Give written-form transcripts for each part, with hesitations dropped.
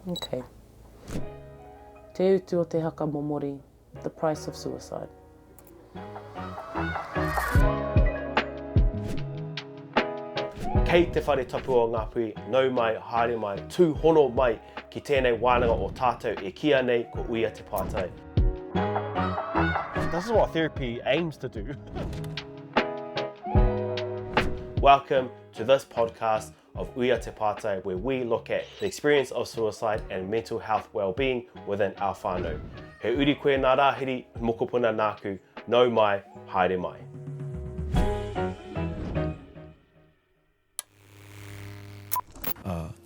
Okay. Te utu o te haka momori, the price of suicide. Kei te whare tapu o Ngāpuhi, nau mai, haere mai, tūhono mai ki tēnei wānanga o tātou e kia nei ko uia te pātai. This is what therapy aims to do. Welcome to this podcast of Uia Te Pātai, where we look at the experience of suicide and mental health well-being within our whānau. He uri koe ngā rāhiri, mokopuna nāku, nau mai, haere mai.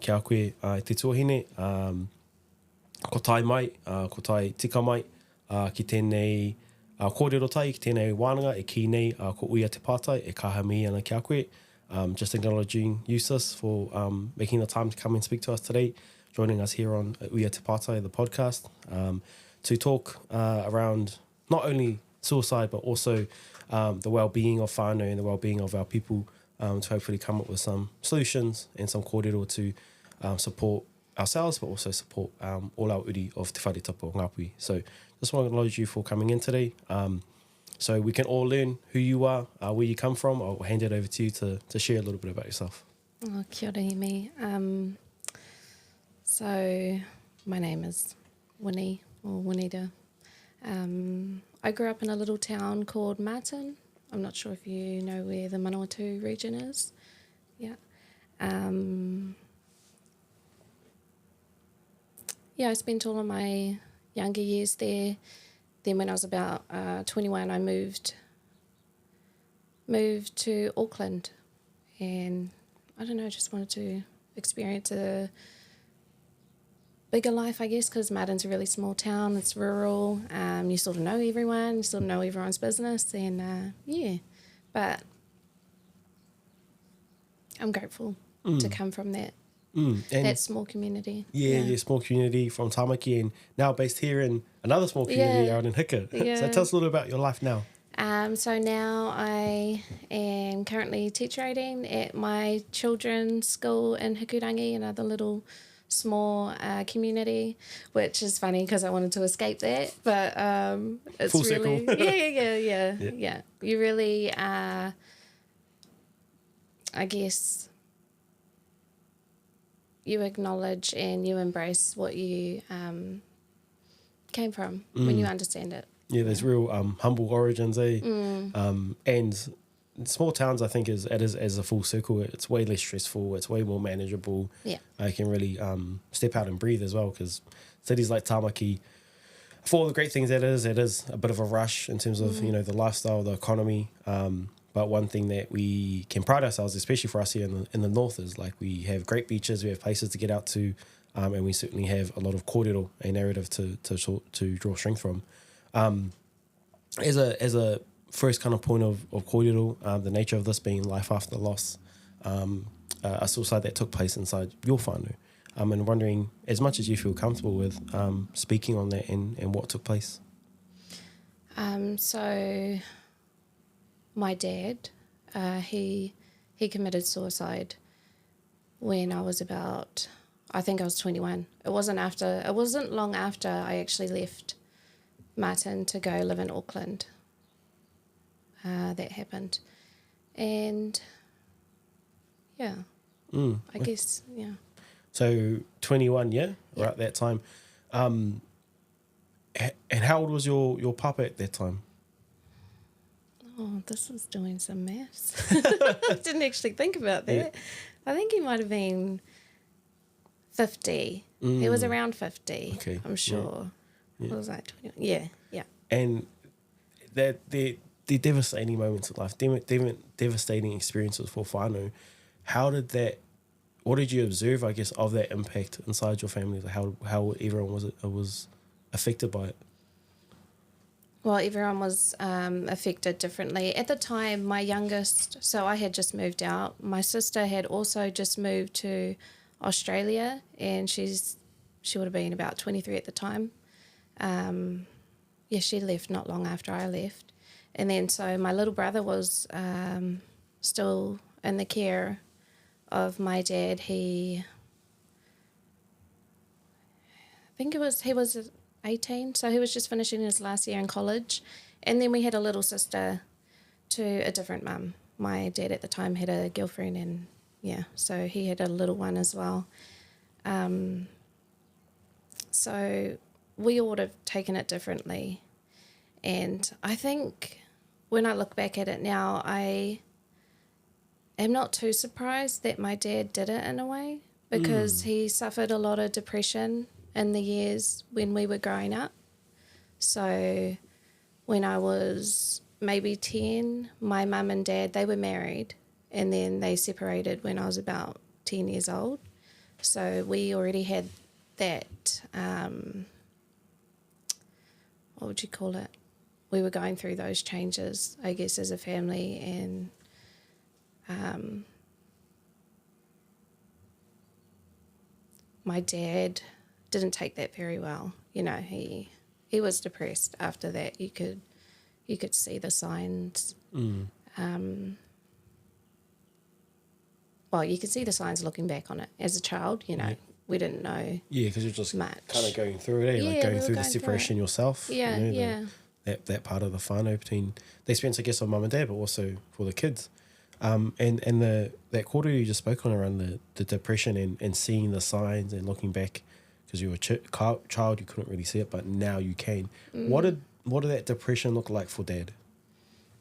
Kia koe te tuahine, ko tai mai, ko tai tika mai, ki tēnei kōrero tai, ki tēnei wānanga, e ki nei ko Uia Te Pātai, e kaha mi ana kia koe. Just acknowledging you, sis, for making the time to come and speak to us today, joining us here on Uia Te Pātai, the podcast, to talk around not only suicide, but also the well-being of whānau and the well-being of our people, to hopefully come up with some solutions and some kōrero to support ourselves, but also support all our uri of Te Whare Tapu o Ngāpuhi. So just want to acknowledge you for coming in today. So we can all learn who you are, where you come from. I'll hand it over to you to share a little bit about yourself. Oh, kia ora, Heemi. So my name is Winnie, or Juanita. I grew up in a little town called Martin. I'm not sure if you know where the Manawatu region is. Yeah. I spent all of my younger years there. Then when I was about 21, I moved to Auckland, and I don't know, just wanted to experience a bigger life, I guess, because Martin's a really small town. It's rural. You sort of know everyone. You sort of know everyone's business, and but I'm grateful to come from that. That small community. Yeah, small community from Tamaki, and now based here in another small community out in Hika. So tell us a little about your life now. So now I am currently teacher aiding at my children's school in Hikurangi, another little small community, which is funny because I wanted to escape that, but it's full really circle. yeah. You really I guess you acknowledge and you embrace what you came from when you understand it. Yeah, there's real humble origins, eh? And small towns, I think, is as a full circle. It's way less stressful. It's way more manageable. Yeah, I can really step out and breathe as well, because cities like Tamaki, for all the great things it is a bit of a rush in terms of the lifestyle, the economy. But one thing that we can pride ourselves, especially for us here in the north, is like we have great beaches, we have places to get out to, and we certainly have a lot of kōrero, a narrative to draw strength from. As a first kind of point of kōrero, the nature of this being life after loss, a suicide that took place inside your whānau, and wondering, as much as you feel comfortable with, speaking on that and what took place. So my dad, he committed suicide when I was about, I think I was 21. It wasn't long after I actually left Martin to go live in Auckland. That happened. And I guess. So 21, right, that time. And how old was your papa at that time? Oh, this is doing some maths. I didn't actually think about that. Yeah. I think he might have been 50. He was around 50, okay. I'm sure. Yeah. What was that? 21? Yeah. And they're devastating moments of life, devastating experiences for whānau. What did you observe, I guess, of that impact inside your family? Like how everyone was affected by it? Well, everyone was affected differently. At the time, my youngest, so I had just moved out. My sister had also just moved to Australia, and she would have been about 23 at the time. She left not long after I left. And then so my little brother was still in the care of my dad. He think he was 18, so he was just finishing his last year in college. And then we had a little sister to a different mum. My dad at the time had a girlfriend, and yeah, so he had a little one as well. So we all would have taken it differently. And I think when I look back at it now, I am not too surprised that my dad did it in a way, because he suffered a lot of depression in the years when we were growing up. So when I was maybe 10, my mum and dad, they were married, and then they separated when I was about 10 years old. So we already had that, what would you call it? We were going through those changes, I guess, as a family, and my dad didn't take that very well. You know, he was depressed after that. You could see the signs. Well, you could see the signs looking back on it. As a child, you know, we didn't know. Yeah, because you're just much. kind of going through it, Yeah, like going we were through the going through separation it. yourself. Yeah, you know, yeah. That part of the whānau between the experience, I guess, of mum and dad, but also for the kids. And that quarter you just spoke on around the depression and seeing the signs and looking back, because you were a child, you couldn't really see it, but now you can. What did that depression look like for dad?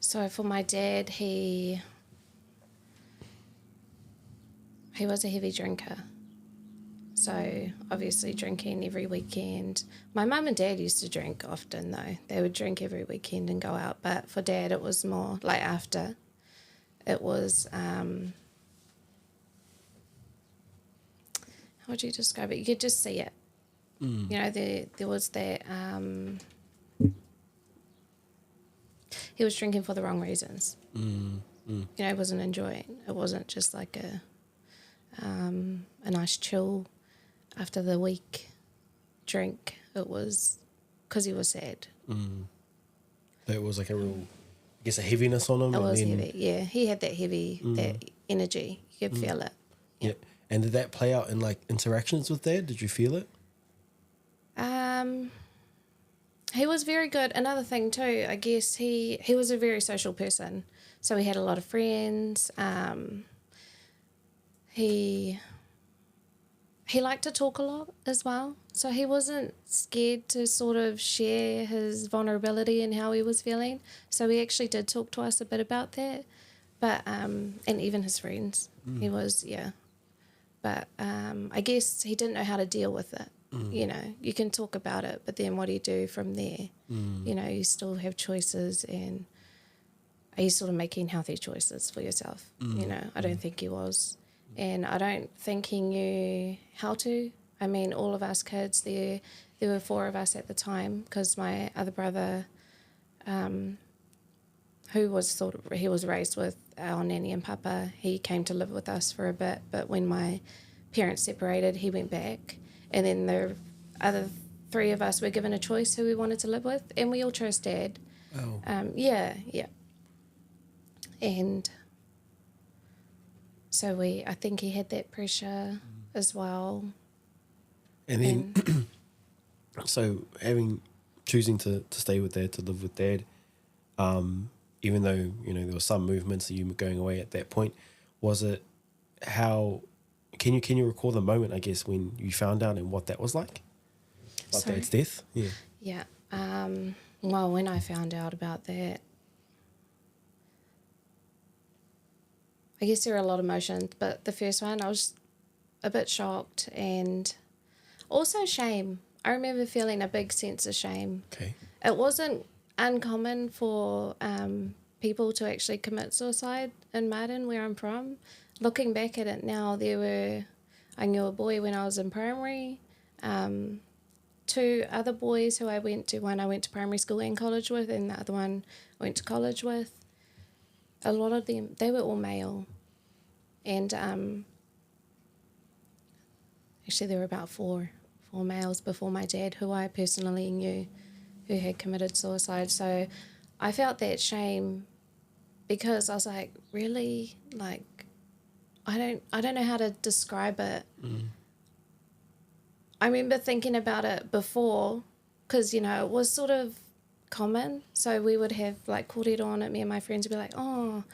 So for my dad, he was a heavy drinker. So obviously drinking every weekend. My mum and dad used to drink often though. They would drink every weekend and go out. But for dad, it was more like after. It was, how would you describe it? You could just see it. You know, there was that, he was drinking for the wrong reasons. You know, he wasn't enjoying. It wasn't just like a nice chill after the week drink. It was because he was sad. It was like a real, I guess, a heaviness on him. It was heavy, yeah. He had that heavy, that energy. You could feel it. Yeah. And did that play out in like interactions with dad? Did you feel it? He was very good. Another thing too, I guess he was a very social person. So he had a lot of friends. He liked to talk a lot as well. So he wasn't scared to sort of share his vulnerability and how he was feeling. So he actually did talk to us a bit about that. But, and even his friends, he was, yeah. But I guess he didn't know how to deal with it. You know, you can talk about it, but then what do you do from there? You know, you still have choices, and are you sort of making healthy choices for yourself? You know, I don't think he was. And I don't think he knew how to. I mean, all of us kids, there were 4 of us at the time, because my other brother, who was he was raised with our nanny and papa, he came to live with us for a bit, but when my parents separated, he went back. And then the other 3 of us were given a choice who we wanted to live with, and we all chose dad. Oh. Yeah. And so I think he had that pressure as well. And then, so choosing to stay with dad, to live with dad, even though, you know, there were some movements of you going away at that point, was it how, can you recall the moment, I guess, when you found out and what that was like? About dad's death? Yeah. Yeah. Well, when I found out about that, I guess there were a lot of emotions, but the first one, I was a bit shocked and also shame. I remember feeling a big sense of shame. Okay. It wasn't uncommon for people to actually commit suicide in Martin, where I'm from. Looking back at it now, I knew a boy when I was in primary, 2 other boys who I went to, one I went to primary school and college with, and the other one I went to college with. A lot of them, they were all male. And actually there were about 4 males before my dad who I personally knew who had committed suicide. So I felt that shame because I was like, really? Like, I don't know how to describe it. I remember thinking about it before because, you know, it was sort of common. So we would have like kōrero on it. Me and my friends would be like, oh,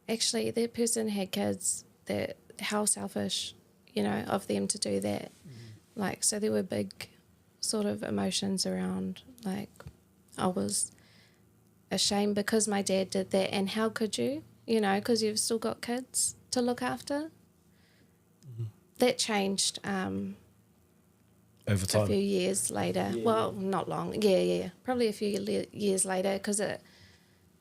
actually that person had kids. That how selfish, you know, of them to do that. Like, so there were big sort of emotions around, like, I was ashamed because my dad did that, and how could you, you know, because you've still got kids to look after. That changed over a time. few years later. Yeah, Well, not long. Yeah. Probably a few years later, because it,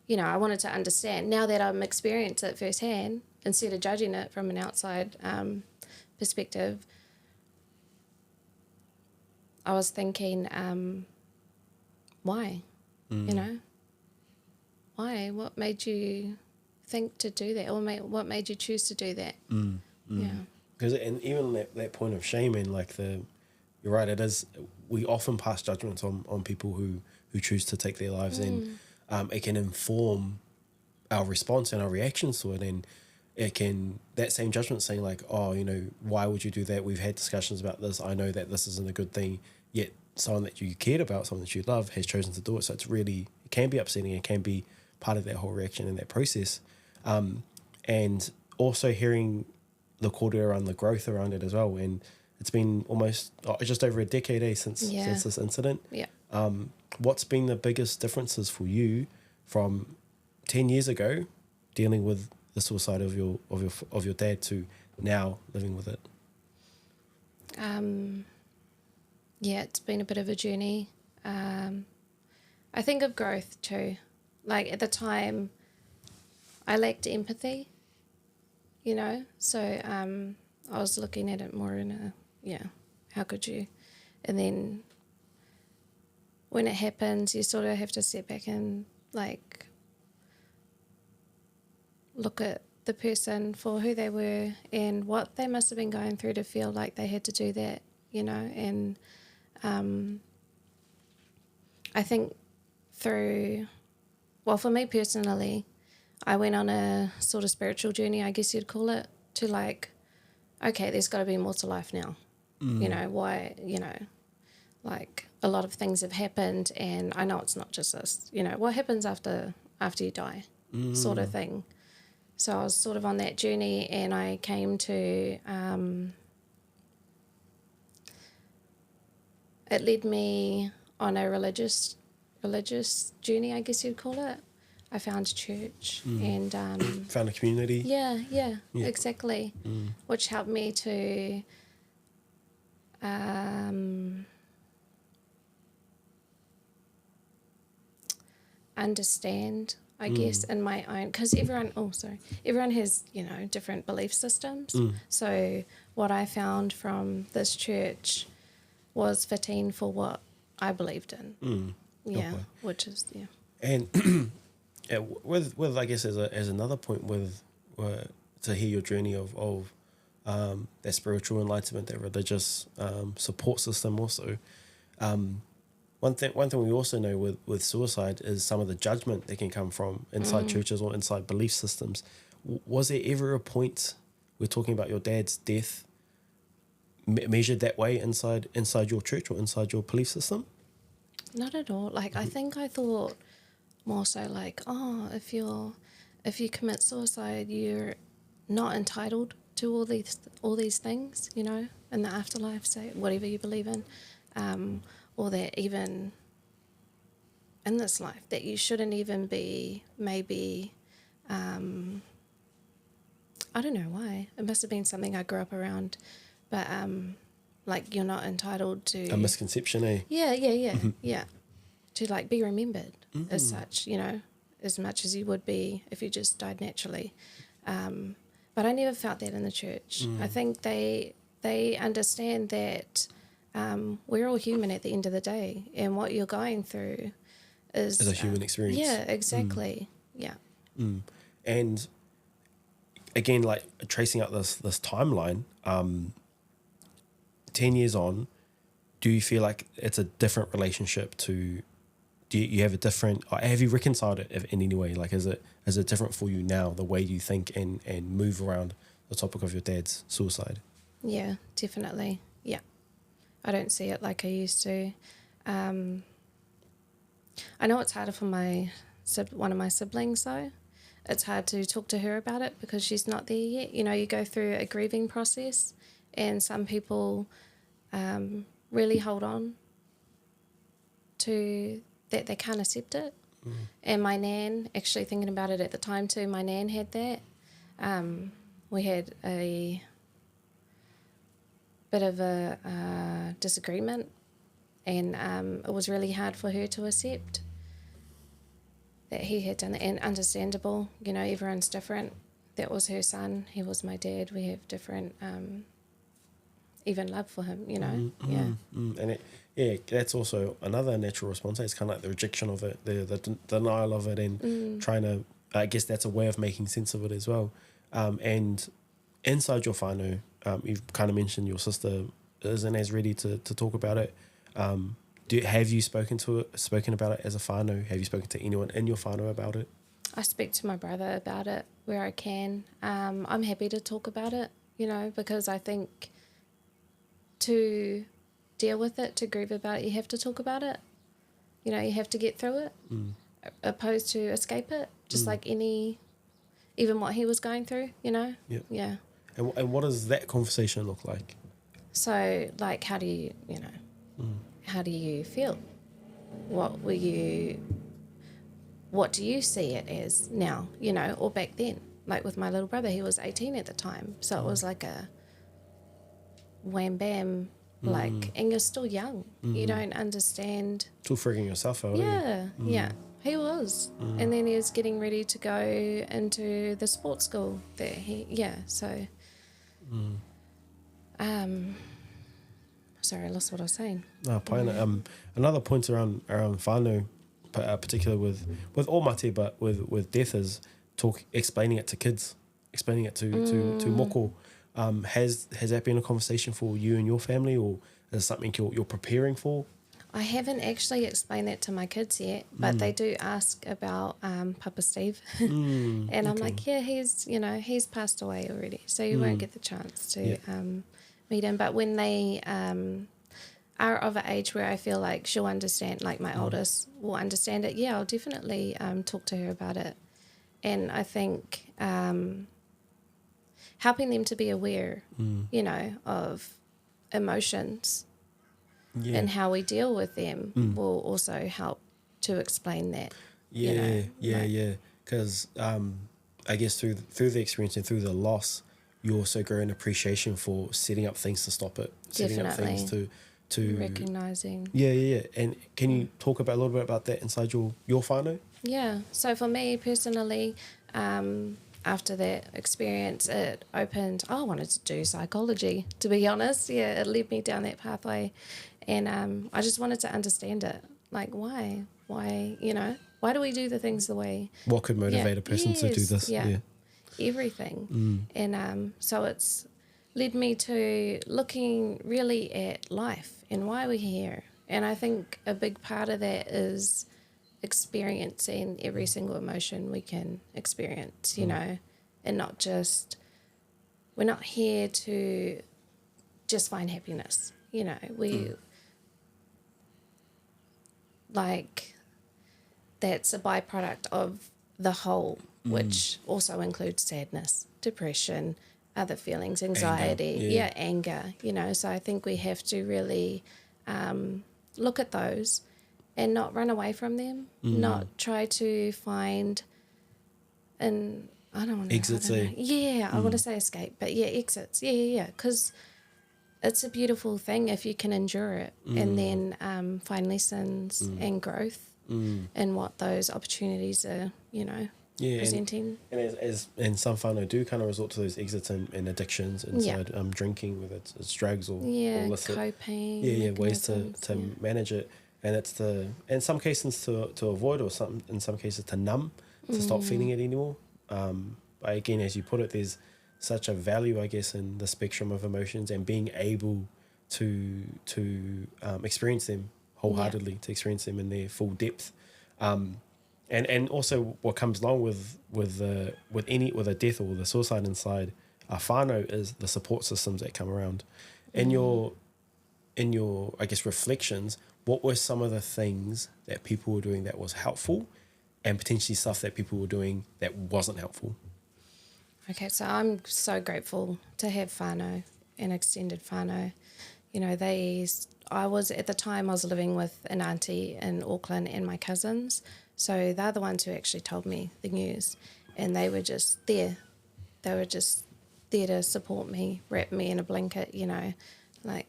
you know, I wanted to understand. Now that I'm experiencing it firsthand, instead of judging it from an outside perspective, I was thinking, why? You know, why? What made you think to do that, or what made you choose to do that? Yeah. Because and even that point of shame and like you're right. It is. We often pass judgments on people who choose to take their lives, and it can inform our response and our reactions to it, and it can, that same judgment saying like, oh, you know, why would you do that? We've had discussions about this. I know that this isn't a good thing, yet someone that you cared about, someone that you love, has chosen to do it. So it's really, it can be upsetting. It can be part of that whole reaction and that process. And also hearing the kōrero around the growth around it as well. And it's been almost just over a decade since this incident. Yeah. What's been the biggest differences for you from 10 years ago dealing with the suicide of your dad to now living with it? Yeah, it's been a bit of a journey. I think of growth too. Like at the time, I lacked empathy, you know, so I was looking at it more in how could you? And then when it happens, you sort of have to step back and like look at the person for who they were and what they must have been going through to feel like they had to do that, you know. And I think for me personally, I went on a sort of spiritual journey, I guess you'd call it, to like, okay, there's got to be more to life now. You know, why, you know, like a lot of things have happened, and I know it's not just this, you know, what happens after you die sort of thing. So I was sort of on that journey, and I came to, it led me on a religious journey, I guess you'd call it. I found church and... Found a community? Yeah, exactly. Which helped me to... understand, I guess, in my own, because everyone has, you know, different belief systems. So what I found from this church was fitting for what I believed in. Yeah, okay. which is, yeah. And with I guess as another point with to hear your journey of that spiritual enlightenment, that religious support system also. One thing we also know with suicide is some of the judgment that can come from inside churches or inside belief systems. Was there ever a point, we're talking about your dad's death, measured that way inside your church or inside your belief system? Not at all. Like, I think I thought more so like, oh, if you commit suicide, you're not entitled to all these things, you know, in the afterlife, say whatever you believe in. Or that even in this life, that you shouldn't even be maybe, I don't know why. It must have been something I grew up around, but like you're not entitled to... A misconception, eh? Yeah, yeah. To like be remembered as such, you know, as much as you would be if you just died naturally. But I never felt that in the church. I think they understand that... we're all human at the end of the day, and what you're going through is a human experience. Yeah, exactly. Yeah. And again, like tracing out this timeline, 10 years on, do you feel like it's a different relationship to? Do you have a different? Or have you reconciled it in any way? Like, is it different for you now, the way you think and move around the topic of your dad's suicide? Yeah, definitely. Yeah. I don't see it like I used to. I know it's harder for one of my siblings though. It's hard to talk to her about it because she's not there yet. You know, you go through a grieving process, and some people really hold on to that, they can't accept it. And my nan, actually thinking about it at the time too, my nan had that. We had a bit of a disagreement, and it was really hard for her to accept that he had done it. And understandable, you know, everyone's different. That was her son, he was my dad. We have different even love for him, you know. And that's also another natural response. It's kind of like the rejection of it, the denial of it, and trying to, I guess that's a way of making sense of it as well. And inside your whānau, you've kind of mentioned your sister isn't as ready to talk about it. Have you spoken about it as a whānau? Have you spoken to anyone in your whānau about it? I speak to my brother about it where I can. I'm happy to talk about it, you know, because I think to deal with it, to grieve about it, you have to talk about it. You know, you have to get through it, opposed to escape it, just like even what he was going through, you know? Yep. Yeah. And what does that conversation look like? So, like, how do you feel? What do you see it as now, you know, or back then? Like with my little brother, he was 18 at the time. So it was like a wham bam, like, and you're still young. You don't understand. Still freaking yourself out. Yeah, he was. And then he was getting ready to go into the sports school there. So. Sorry, I lost what I was saying. No, paina. Another point around whānau, particularly with all mate, but with death, is explaining it to kids, explaining it to moko. Has that been a conversation for you and your family, or is it something you're preparing for? I haven't actually explained that to my kids yet, but they do ask about Papa Steve. And I'm like, yeah, he's passed away already, so you won't get the chance to meet him. But when they are of an age where I feel like she'll understand, like my oldest will understand it, I'll definitely talk to her about it. And I think helping them to be aware, you know, of emotions and how we deal with them will also help to explain that. Because I guess through the experience and through the loss, you also grow an appreciation for setting up things to stop it, setting up things to recognizing. And can you talk a little bit about that inside your whānau? Yeah. So for me personally, after that experience, it opened. I wanted to do psychology, to be honest. Yeah, it led me down that pathway, and I just wanted to understand it. Like, why, you know, why do we do the things the way? What could motivate a person to do this? Yeah. Everything. And so it's led me to looking really at life and why we're here. And I think a big part of that is experiencing every single emotion we can experience, you know, and not just, we're not here to just find happiness, you know, like that's a byproduct of the whole, which also includes sadness, depression, other feelings, anxiety, anger, you know. So I think we have to really look at those and not run away from them, not try to find I don't want to exits. I want to say escape, but exits. Because it's a beautiful thing if you can endure it and then find lessons and growth in what those opportunities are, you know, presenting. And some whānau do kind of resort to those exits and addictions inside drinking, whether it's drugs or illicit. Coping. Ways to manage it. And it's in some cases to avoid, or in some cases to numb, to stop feeling it anymore. But again, as you put it, there's such a value, I guess, in the spectrum of emotions and being able to experience them wholeheartedly, to experience them in their full depth. And also what comes along with a death or with a suicide inside a whānau is the support systems that come around. In your in your, I guess, reflections, what were some of the things that people were doing that was helpful and potentially stuff that people were doing that wasn't helpful? Okay, so I'm so grateful to have whānau and extended whānau. You know, I was living with an auntie in Auckland and my cousins. So they're the ones who actually told me the news. And they were just there. They were just there to support me, wrap me in a blanket, you know, like...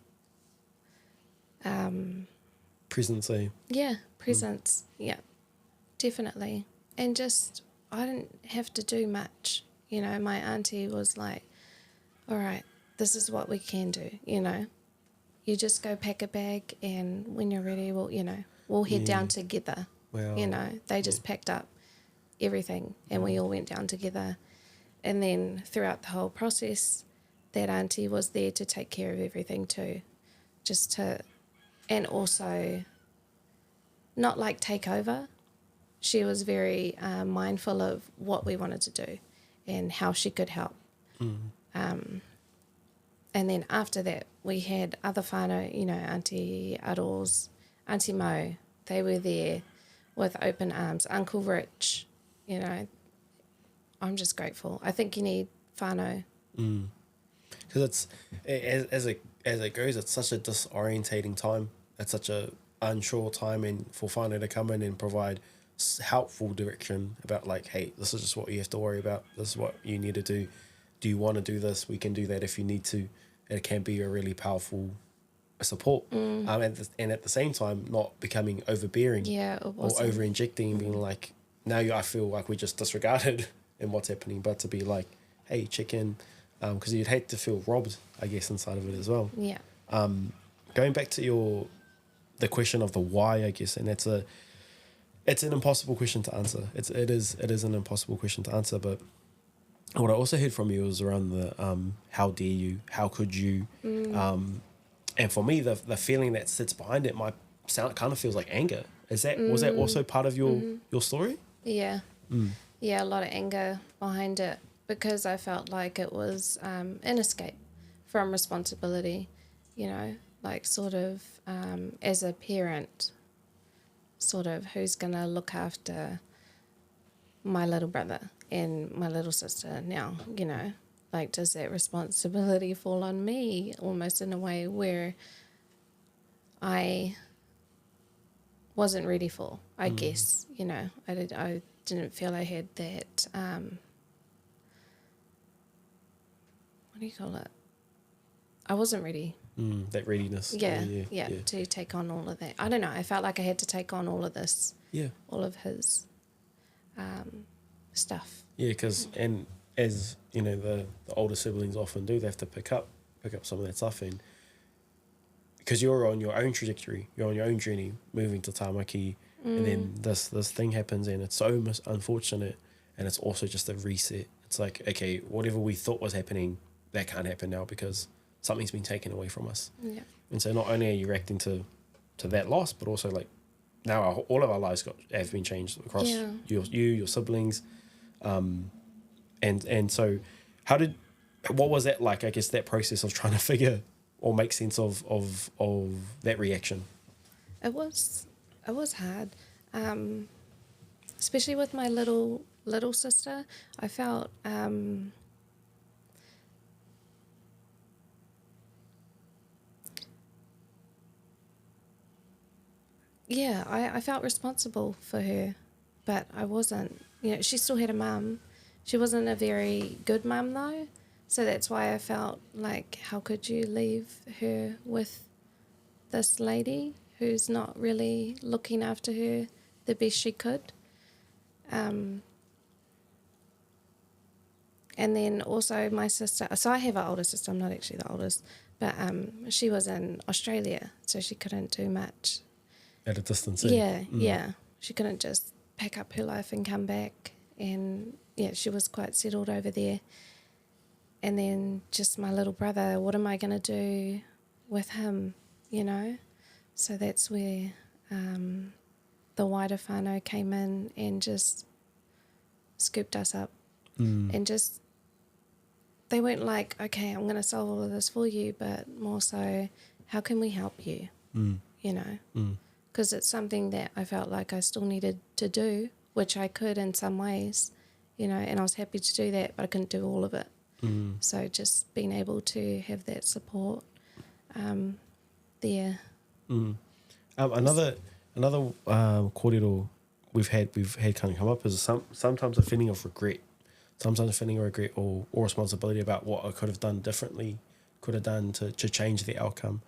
Presence, eh? Yeah, presence. Yeah, definitely. And just, I didn't have to do much. You know, my auntie was like, all right, this is what we can do, you know. You just go pack a bag and when you're ready, we'll head down together. Wow. You know, they just packed up everything and we all went down together. And then throughout the whole process, that auntie was there to take care of everything too. And also not like take over. She was very mindful of what we wanted to do and how she could help. And then after that, we had other whānau, you know, Auntie Aro's, Auntie Mo. They were there with open arms. Uncle Rich, you know, I'm just grateful. I think you need whānau. Because as it goes, it's such a disorientating time. It's such a unsure time, and for whānau to come in and provide helpful direction about like, hey, this is just what you have to worry about. This is what you need to do. Do you want to do this? We can do that if you need to. It can be a really powerful support. And at the same time, not becoming overbearing or over-injecting, being like, now I feel like we're just disregarded in what's happening, but to be like, hey, check in, because you'd hate to feel robbed, I guess, inside of it as well. Yeah. Going back to the question of the why, I guess, and it's an impossible question to answer. It is an impossible question to answer, but what I also heard from you was around the how dare you, how could you, and for me the feeling that sits behind it might sound kind of feels like anger. Was that also part of your story? Yeah, yeah, a lot of anger behind it because I felt like it was an escape from responsibility, you know, like sort of as a parent, sort of who's gonna look after my little brother and my little sister now, you know, like does that responsibility fall on me almost in a way where I wasn't ready for, I guess, you know, I didn't feel I had that, what do you call it? I wasn't ready. That readiness. Yeah, to take on all of that. I don't know, I felt like I had to take on all of this. Yeah. All of his stuff. Yeah, because and as you know, the older siblings often do, they have to pick up some of that stuff, and because you're on your own trajectory, you're on your own journey, moving to Tāmaki, and then this thing happens, and it's so unfortunate, and it's also just a reset. It's like, okay, whatever we thought was happening, that can't happen now because something's been taken away from us. Yeah. And so not only are you reacting to that loss, but also like now all of our lives have been changed across your siblings. And so what was that like, I guess, that process of trying to figure or make sense of that reaction? It was hard, especially with my little sister. I felt I felt responsible for her, but I wasn't. You know, she still had a mum. She wasn't a very good mum though, so that's why I felt like, how could you leave her with this lady who's not really looking after her the best she could? And then also my sister, so I have an older sister, I'm not actually the oldest, but she was in Australia, so she couldn't do much. At a distance, Yeah. She couldn't just pack up her life and come back. And, yeah, she was quite settled over there. And then just my little brother, what am I going to do with him, you know? So that's where the wider whānau came in and just scooped us up. And just, they weren't like, okay, I'm going to solve all of this for you, but more so, how can we help you? You know, because it's something that I felt like I still needed to do, which I could in some ways, you know, and I was happy to do that, but I couldn't do all of it. So just being able to have that support there. Another kōrero we've had kind of come up is sometimes a feeling of regret. Sometimes a feeling of regret or responsibility about what I could have done differently, could have done to change the outcome.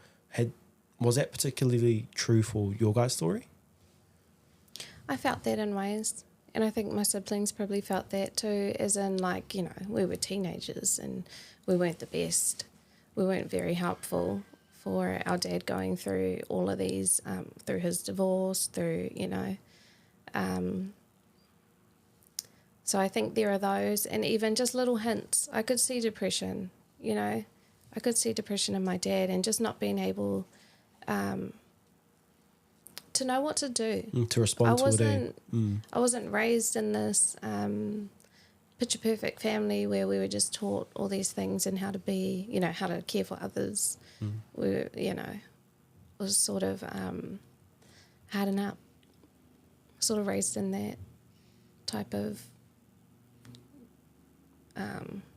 Was that particularly true for your guys' story? I felt that in ways, and I think my siblings probably felt that too, as in, like, you know, we were teenagers and we weren't the best. We weren't very helpful for our dad going through all of these, through his divorce, through, you know. So I think there are those, and even just little hints. I could see depression, you know. I could see depression in my dad and just not being able to know what to do. To respond to it. I wasn't raised in this picture perfect family where we were just taught all these things and how to be, you know, how to care for others. We were, you know, was sort of harden up, sort of raised in that type of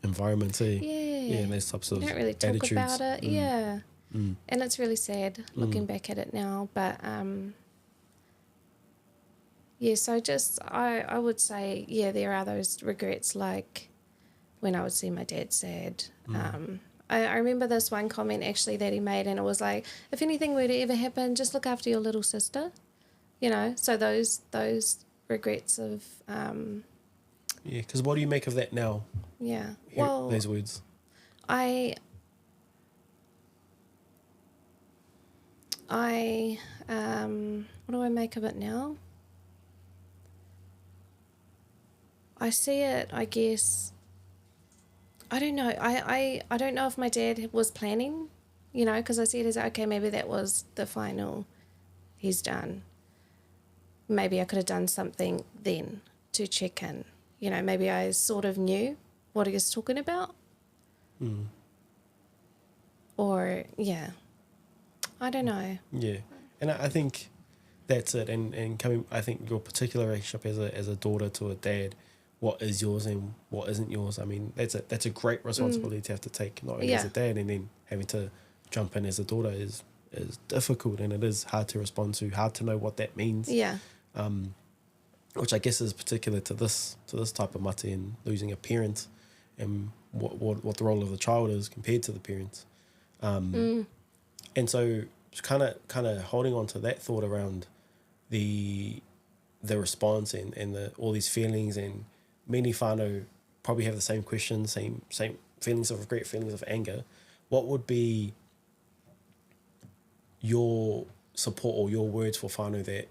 environment, eh? Yeah, and those types of we don't really talk attitudes. about it. Yeah, and it's really sad looking back at it now. But yeah, so just I would say, yeah, there are those regrets, like when I would see my dad sad. I remember this one comment actually that he made, and it was like, if anything were to ever happen, just look after your little sister, you know. So those regrets of yeah, because what do you make of that now? yeah, Well, those words. I what do I make of it now? I see it, I guess, I don't know. I don't know if my dad was planning, you know, because I see it as, okay, maybe that was the final, he's done. Maybe I could have done something then to check in. You know, maybe I sort of knew what he was talking about. Or, yeah, I don't know. Yeah, and I think that's it. And coming, I think your particular relationship as a daughter to a dad, what is yours and what isn't yours. I mean, that's a great responsibility to have to take, not only as a dad, and then having to jump in as a daughter is difficult, and it is hard to respond to, hard to know what that means. Yeah. Which I guess is particular to this type of mate, and losing a parent, and what the role of the child is compared to the parents. And so kind of holding on to that thought around the response and all these feelings, and many whānau probably have the same questions, same feelings of regret, feelings of anger. What would be your support or your words for whānau that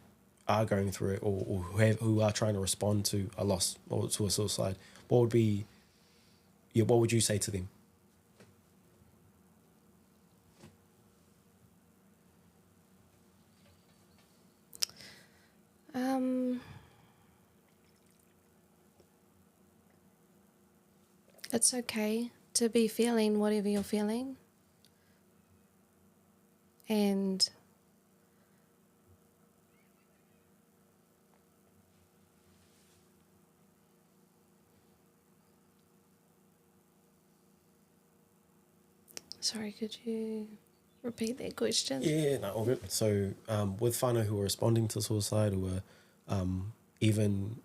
are going through it, or who are trying to respond to a loss or to a suicide? What would you say to them? It's okay to be feeling whatever you're feeling. And sorry, could you repeat that question? Yeah, no, all good. So with whānau who are responding to suicide, who are even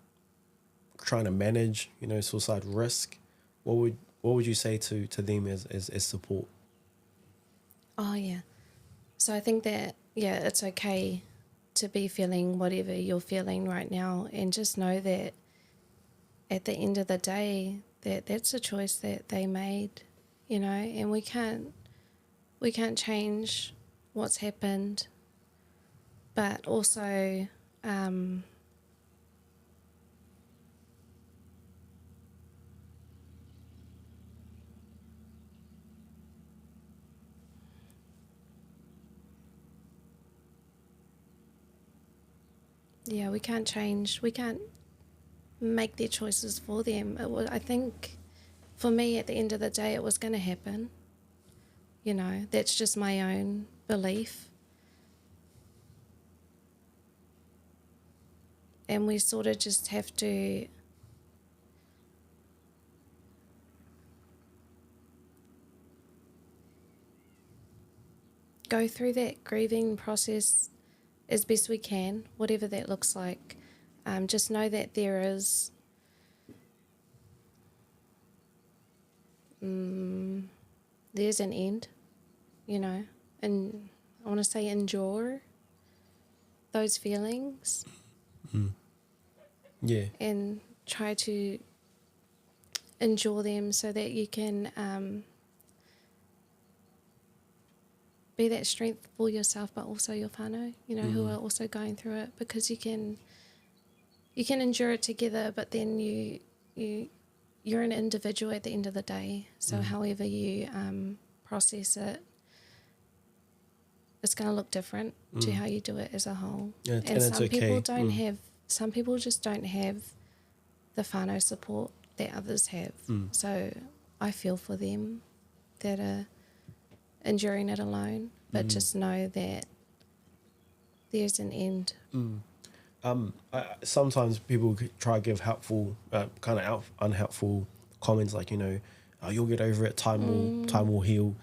trying to manage, you know, suicide risk, what would you say to them as support? Oh, yeah. So I think that, yeah, it's okay to be feeling whatever you're feeling right now, and just know that at the end of the day, that's a choice that they made, you know, and we can't change what's happened, but also yeah, we can't make their choices for them. I think for me, at the end of the day, it was going to happen. You know, that's just my own belief. And we sort of just have to go through that grieving process as best we can, whatever that looks like. Just know that there is there's an end, you know, and I want to say endure those feelings. Yeah. And try to endure them so that you can be that strength for yourself, but also your whānau, you know, who are also going through it, because you can endure it together, but then you're an individual at the end of the day. So however you process it, it's going to look different to how you do it as a whole. Yeah, and some it's people okay. don't have, some people just don't have the whānau support that others have. So I feel for them that are enduring it alone, but just know that there's an end. Sometimes people try to give helpful, kind of unhelpful comments like, you know, oh, you'll get over it, time will heal.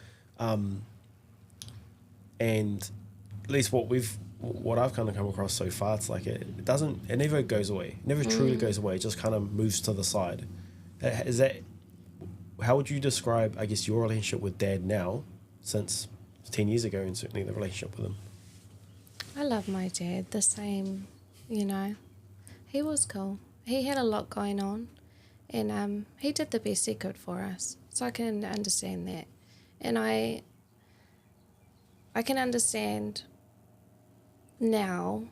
And at least what I've kind of come across so far, it's like it never goes away, never truly goes away. It just kind of moves to the side. Is that, how would you describe, I guess, your relationship with Dad now, since 10 years ago, and certainly the relationship with him? I love my dad the same, you know. He was cool. He had a lot going on, and he did the best he could for us. So I can understand that. And I can understand now,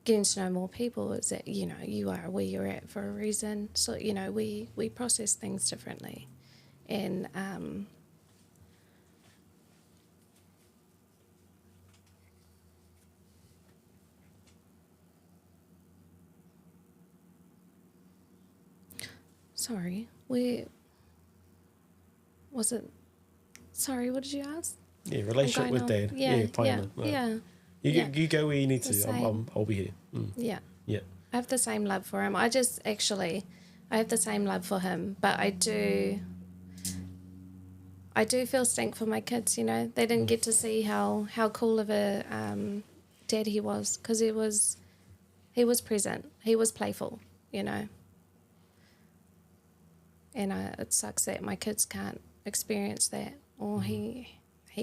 getting to know more people, is that, you know, you are where you're at for a reason. So, you know, we process things differently. And sorry, sorry, what did you ask? Yeah, relationship with Dad. Yeah. You go where you need to. I'll be here. Yeah. Yeah. I have the same love for him. I have the same love for him, but I do feel stink for my kids, you know. They didn't get to see how cool of a dad he was, because he was present. He was playful, you know. And it sucks that my kids can't experience that, or he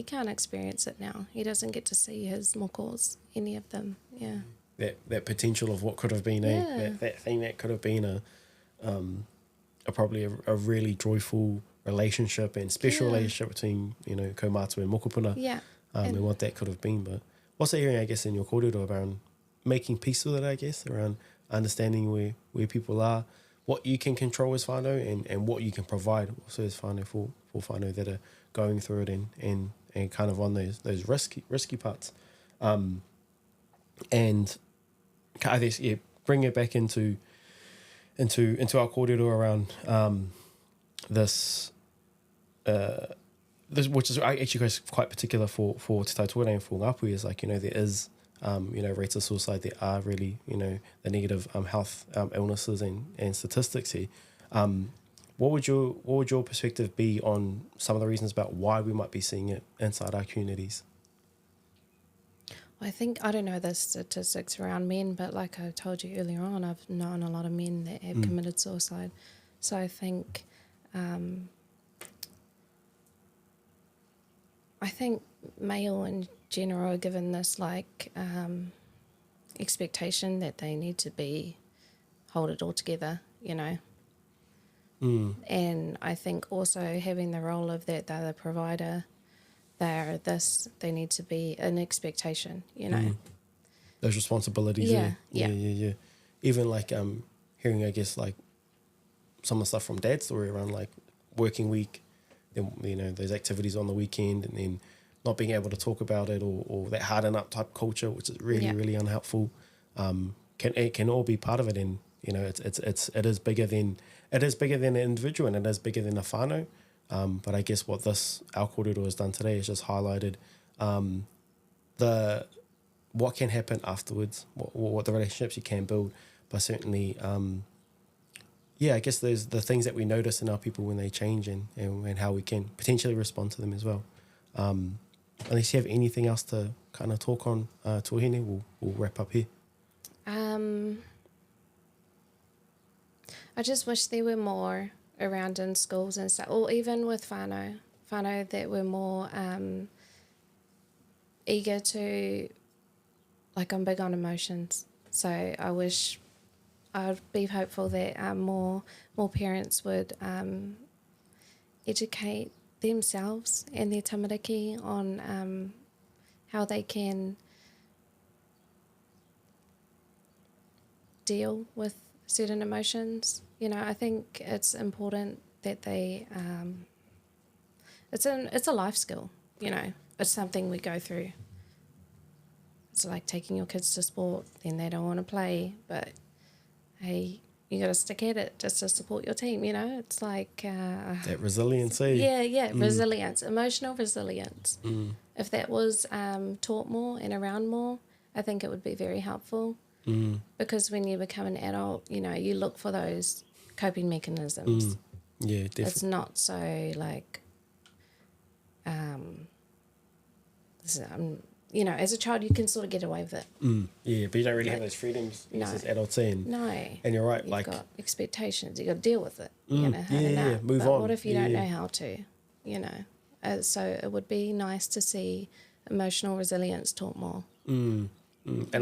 can't experience it now. He doesn't get to see his mokos, any of them. Yeah. That potential of what could have been that thing that could have been probably a really joyful relationship and special relationship between, you know, kaumātua and mokopuna. Yeah. And what that could have been. But what's that hearing, I guess, in your kōrero around making peace with it, I guess, around understanding where people are, what you can control as whānau, and what you can provide also as whānau for whānau that are going through it and kind of on those risky parts. And I guess, bring it back into our kōrero around this, which is actually quite particular for Te Tautore and for Ngāpuhi, is like, you know, there is you know, rates of suicide. There are really, you know, the negative health illnesses and statistics here. What would your perspective be on some of the reasons about why we might be seeing it inside our communities? I think, I don't know the statistics around men, but like I told you earlier on, I've known a lot of men that have committed suicide. So I think male in general are given this like expectation that they need to hold it all together, you know. And I think also having the role of that they're the provider, they need to be an expectation, you know. Those responsibilities. Yeah. Even like hearing, I guess, like some of the stuff from Dad's story around like working week, then, you know, those activities on the weekend, and then not being able to talk about it, or that harden up type culture, which is really unhelpful. It can all be part of it, and, you know, it is bigger than an individual, and it is bigger than a whānau. But I guess what our kōrero has done today is just highlighted what can happen afterwards, what the relationships you can build, but certainly, I guess there's the things that we notice in our people when they change and how we can potentially respond to them as well. Unless you have anything else to kind of talk on, Tuahine, we'll wrap up here. I just wish there were more around in schools and stuff, or even with whānau that were more eager to, like, I'm big on emotions, so I'd be hopeful that more parents would educate themselves and their tamariki on how they can deal with certain emotions. You know, I think it's important that they it's a life skill, you know. It's something we go through. It's like taking your kids to sport, then they don't want to play, but hey, you got to stick at it just to support your team, you know. It's like that resiliency. Yeah, resilience, emotional resilience. If that was taught more and around more, I think it would be very helpful. Because when you become an adult, you know, you look for those coping mechanisms. Yeah, definitely. It's not so like, you know, as a child you can sort of get away with it. Yeah, but you don't really have those freedoms as adults. No. And you're right. You've got expectations. You got to deal with it. You know, move but on. what if you don't know how to? You know, so it would be nice to see emotional resilience taught more. And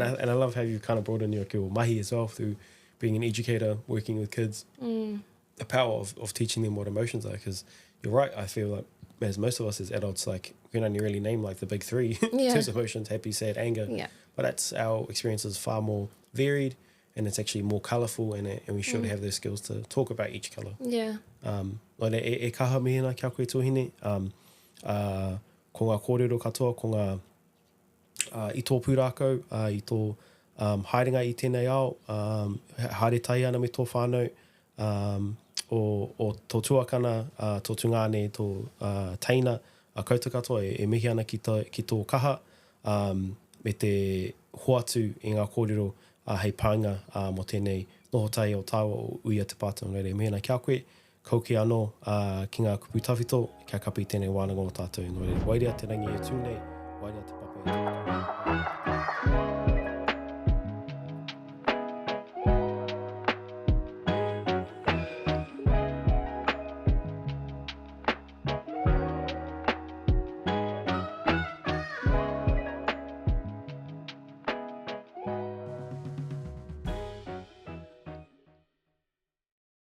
I love how you kind of brought in your mahi as well through being an educator, working with kids. The power of teaching them what emotions are, because you're right. I feel like as most of us as adults, like we can only really name like the big three in terms of emotions: happy, sad, anger. Yeah. But that's our experience is far more varied, and it's actually more colourful, and we should have those skills to talk about each colour. Yeah. Like e kaha mihina kia koe tūhine, ko ngā kōrero katoa, ko ngā i tō pūrākau, i tō haerenga i tēnei ao, haere tai ana me tō whānau, o tō tuakana, tō tungane, tō teina, koutou katoa e mihi ana ki tō kaha, me te hoatu i ngā kōrero hei pānga mo tēnei noho tai o tāua o uia te pātau. Nō mihi ana kia koe, kauki anō ki ngā kupu tawhito, kia kapi tēnei wānanga o tātou. Nō waira te rangi e tūnei, waira te pape e tūnei.